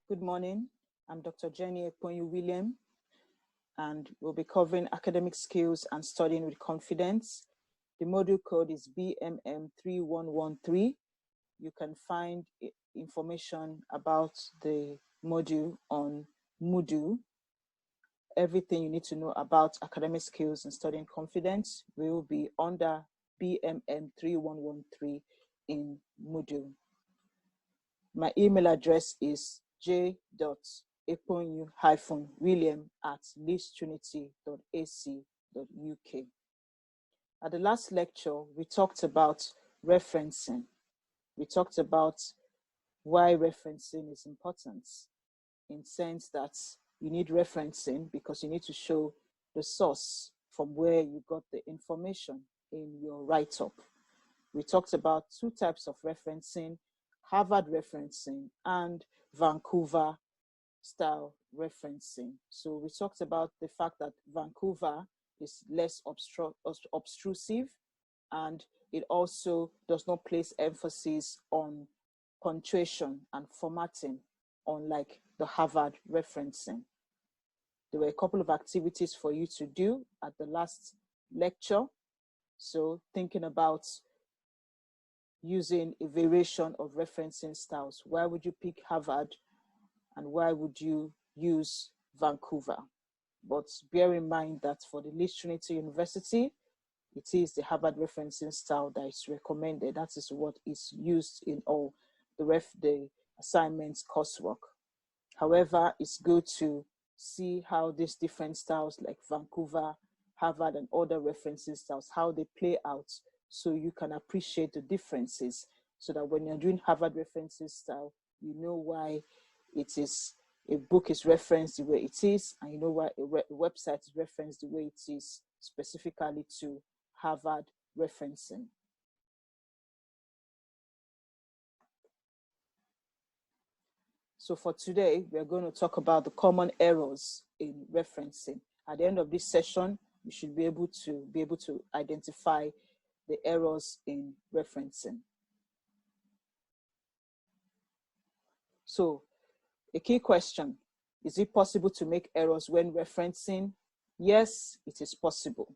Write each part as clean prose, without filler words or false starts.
Good morning. I'm Dr. Jenny Ekponyu William, and we'll be covering academic skills and studying with confidence. The module code is BMM3113. You can find information about the module on Moodle. Everything you need to know about academic skills and studying confidence will be under BMM3113 in Moodle. My email address is j.eponyu-william@leedstrinity.ac.uk. At the last lecture, we talked about referencing. We talked about why referencing is important, in the sense that you need referencing because you need to show the source from where you got the information in your write-up. We talked about two types of referencing: Harvard referencing and Vancouver style referencing. So we talked about the fact that Vancouver is less obtrusive, and it also does not place emphasis on punctuation and formatting, unlike the Harvard referencing. There were a couple of activities for you to do at the last lecture. So thinking about using a variation of referencing styles. Why would you pick Harvard and why would you use Vancouver? But bear in mind that for the Leeds Trinity University, it is the Harvard referencing style that is recommended. That is what is used in all the assignments coursework. However, it's good to see how these different styles like Vancouver, Harvard, and other referencing styles, how they play out, so you can appreciate the differences, so that when you're doing Harvard referencing style, you know why a book is referenced the way it is, and you know why a website is referenced the way it is, specifically to Harvard referencing. So for today, we're going to talk about the common errors in referencing. At the end of this session, you should be able to identify the errors in referencing. So a key question: is it possible to make errors when referencing? Yes, it is possible.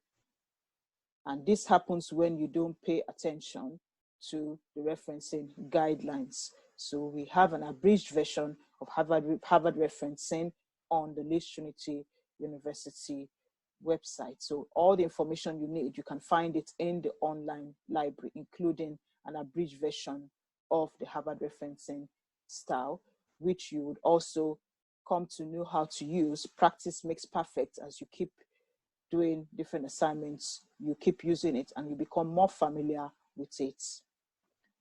And this happens when you don't pay attention to the referencing guidelines. So we have an abridged version of Harvard referencing on the Leeds Trinity University website. So all the information you need, you can find it in the online library, including an abridged version of the Harvard referencing style, which you would also come to know how to use. Practice makes perfect. As you keep doing different assignments, you keep using it and you become more familiar with it.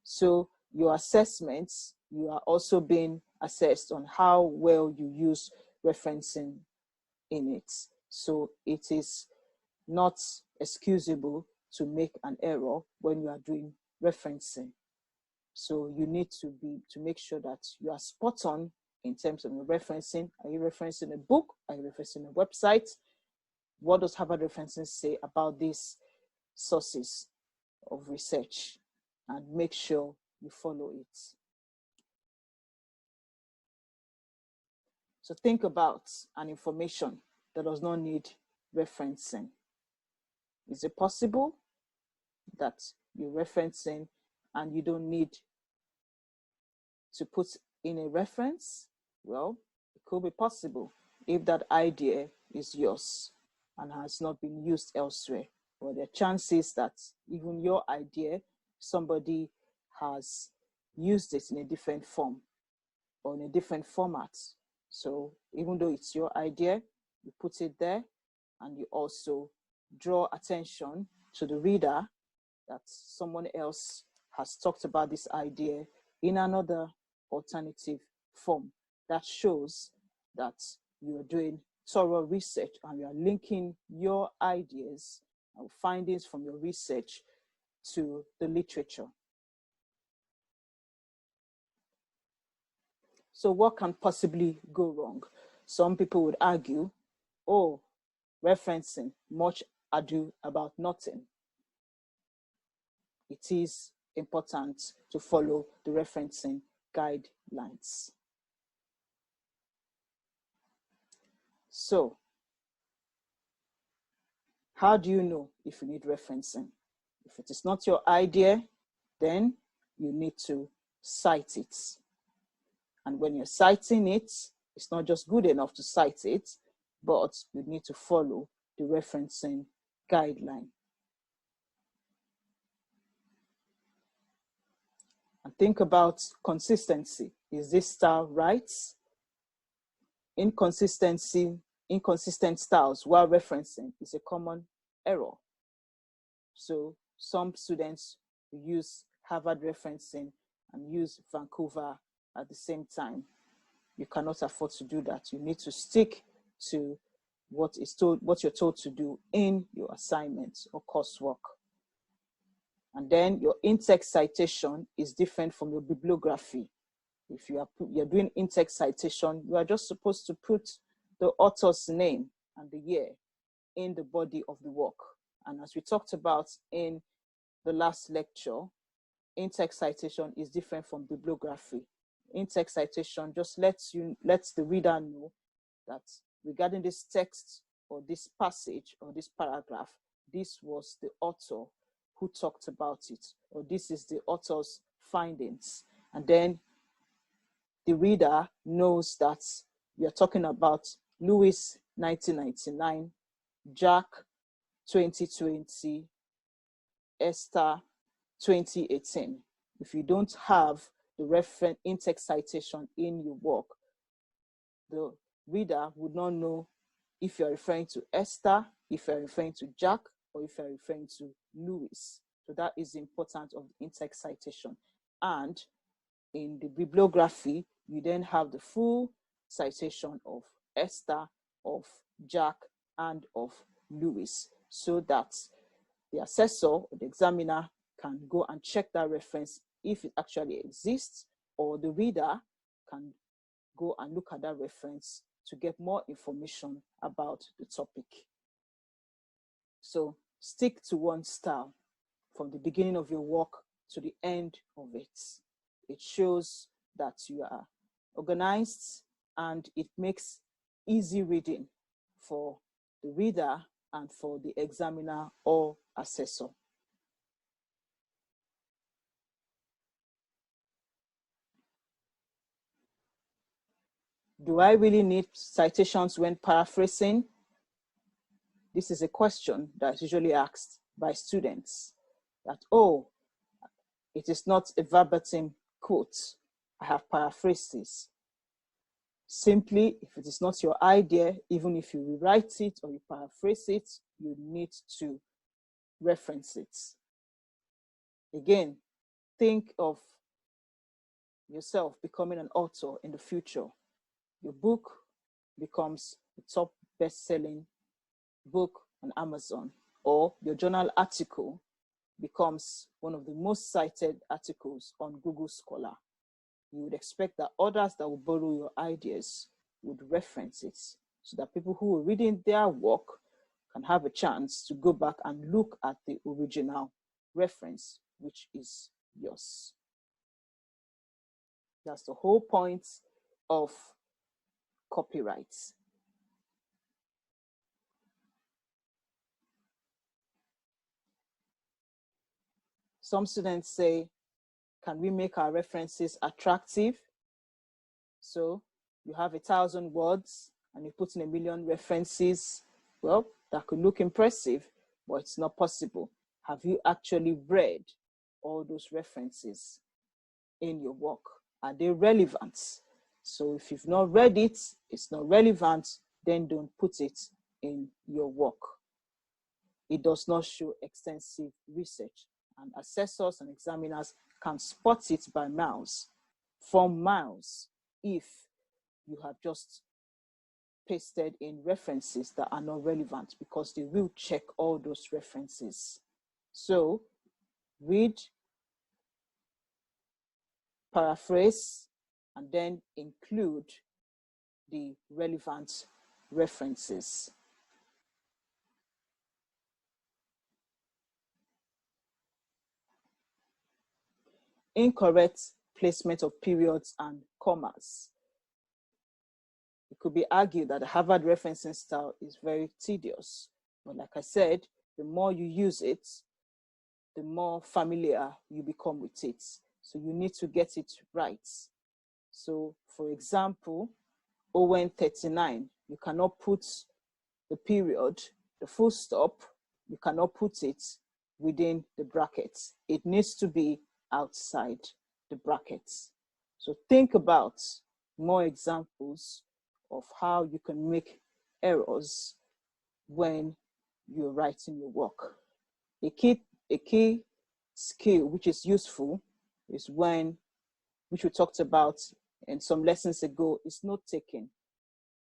So your assessments, you are also being assessed on how well you use referencing in it. So it is not excusable to make an error when you are doing referencing. So you need to make sure that you are spot on in terms of your referencing. Are you referencing a book? Are you referencing a website? What does Harvard referencing say about these sources of research? And make sure you follow it. So think about an information that does not need referencing. Is it possible that you're referencing and you don't need to put in a reference? Well, it could be possible if that idea is yours and has not been used elsewhere. But there are chances that even your idea, somebody has used it in a different form or in a different format. So even though it's your idea, you put it there, and you also draw attention to the reader that someone else has talked about this idea in another alternative form. That shows that you are doing thorough research and you are linking your ideas and findings from your research to the literature. So what can possibly go wrong? Some people would argue, oh, referencing, much ado about nothing. It is important to follow the referencing guidelines. So how do you know if you need referencing? If it is not your idea, then you need to cite it. And when you're citing it, it's not just good enough to cite it, but you need to follow the referencing guideline. And think about consistency. Is this style right? Inconsistent styles while referencing is a common error. So some students use Harvard referencing and use Vancouver at the same time. You cannot afford to do that. You need to stick to what you're told to do in your assignments or coursework. And then your in-text citation is different from your bibliography. If you're doing in-text citation, you are just supposed to put the author's name and the year in the body of the work. And as we talked about in the last lecture, in-text citation is different from bibliography. In-text citation just lets the reader know that regarding this text or this passage or this paragraph, this was the author who talked about it, or this is the author's findings. And then the reader knows that you're talking about Lewis 1999, Jack 2020, Esther 2018. If you don't have the reference in-text citation in your work, the reader would not know if you're referring to Esther, if you're referring to Jack, or if you're referring to Lewis. So that is the importance of the in-text citation. And in the bibliography, you then have the full citation of Esther, of Jack, and of Lewis, so that the assessor or the examiner can go and check that reference if it actually exists, or the reader can go and look at that reference to get more information about the topic. So stick to one style from the beginning of your work to the end of it. It shows that you are organized, and it makes easy reading for the reader and for the examiner or assessor. Do I really need citations when paraphrasing? This is a question that's usually asked by students, that, oh, it is not a verbatim quote, I have paraphrased this. Simply, if it is not your idea, even if you rewrite it or you paraphrase it, you need to reference it. Again, think of yourself becoming an author in the future. Your book becomes the top best-selling book on Amazon, or your journal article becomes one of the most cited articles on Google Scholar. You would expect that others that will borrow your ideas would reference it, so that people who are reading their work can have a chance to go back and look at the original reference, which is yours. That's the whole point of copyright. Some students say, can we make our references attractive? So you have 1,000 words and you put in 1 million references. Well, that could look impressive, but it's not possible. Have you actually read all those references in your work? Are they relevant? So if you've not read it, it's not relevant, then don't put it in your work. It does not show extensive research, and assessors and examiners can spot it by miles, from miles, if you have just pasted in references that are not relevant, because they will check all those references. So read, paraphrase, and then include the relevant references. Incorrect placement of periods and commas. it could be argued that the Harvard referencing style is very tedious. But like I said, the more you use it, the more familiar you become with it. So you need to get it right. So for example, ON 39, you cannot put the period, the full stop, you cannot put it within the brackets. It needs to be outside the brackets. So think about more examples of how you can make errors when you're writing your work. A key skill which is useful is which we talked about in some lessons ago, is note taking.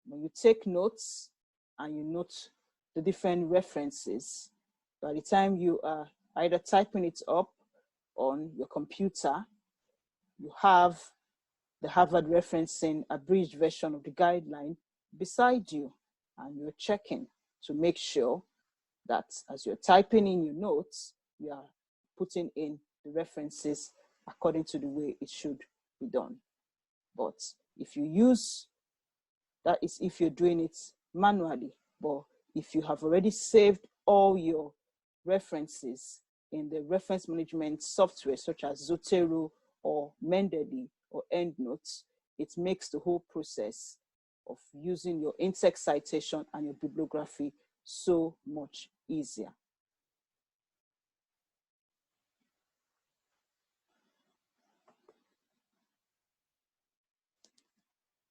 When you take notes and you note the different references, by the time you are either typing it up on your computer, you have the Harvard referencing abridged version of the guideline beside you, and you're checking to make sure that as you're typing in your notes, you are putting in the references according to the way it should be done. But if you use, that is if you're doing it manually, but if you have already saved all your references in the reference management software such as Zotero or Mendeley or EndNote, it makes the whole process of using your in-text citation and your bibliography so much easier.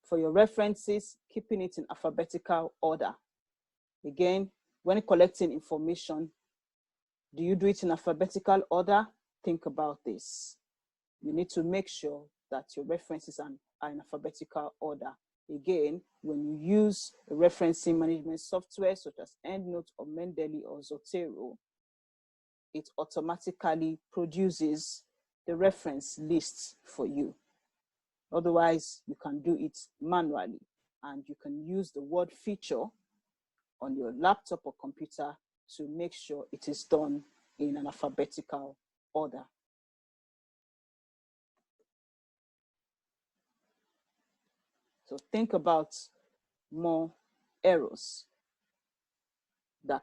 For your references, keeping it in alphabetical order. Again, when collecting information, do you do it in alphabetical order? Think about this. You need to make sure that your references are in alphabetical order. Again, when you use a referencing management software such as EndNote or Mendeley or Zotero, it automatically produces the reference lists for you. Otherwise, you can do it manually, and you can use the word feature on your laptop or computer to make sure it is done in an alphabetical order. So think about more errors that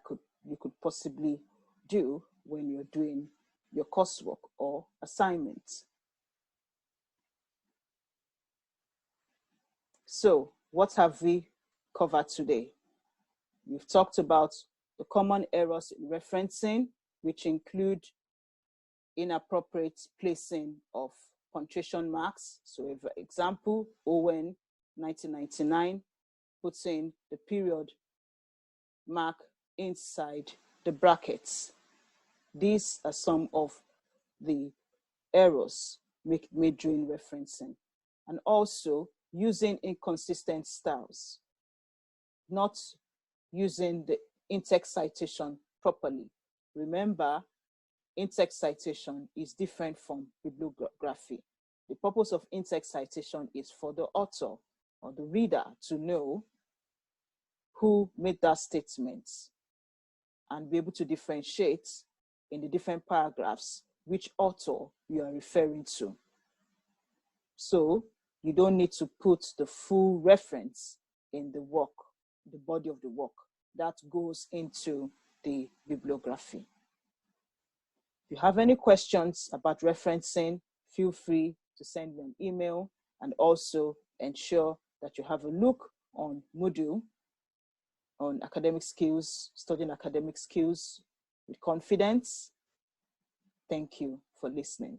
you could possibly do when you're doing your coursework or assignments. So what have we covered today? We've talked about the common errors in referencing, which include inappropriate placing of punctuation marks. So for example, ON 1999 puts in the period mark inside the brackets. These are some of the errors made during referencing. And also using inconsistent styles, not using the in-text citation properly. Remember, in-text citation is different from bibliography. The purpose of in-text citation is for the author or the reader to know who made that statement and be able to differentiate in the different paragraphs which author you are referring to. So you don't need to put the full reference in the work, the body of the work. That goes into the bibliography. If you have any questions about referencing, feel free to send me an email, and also ensure that you have a look on Moodle on academic skills, studying academic skills with confidence. Thank you for listening.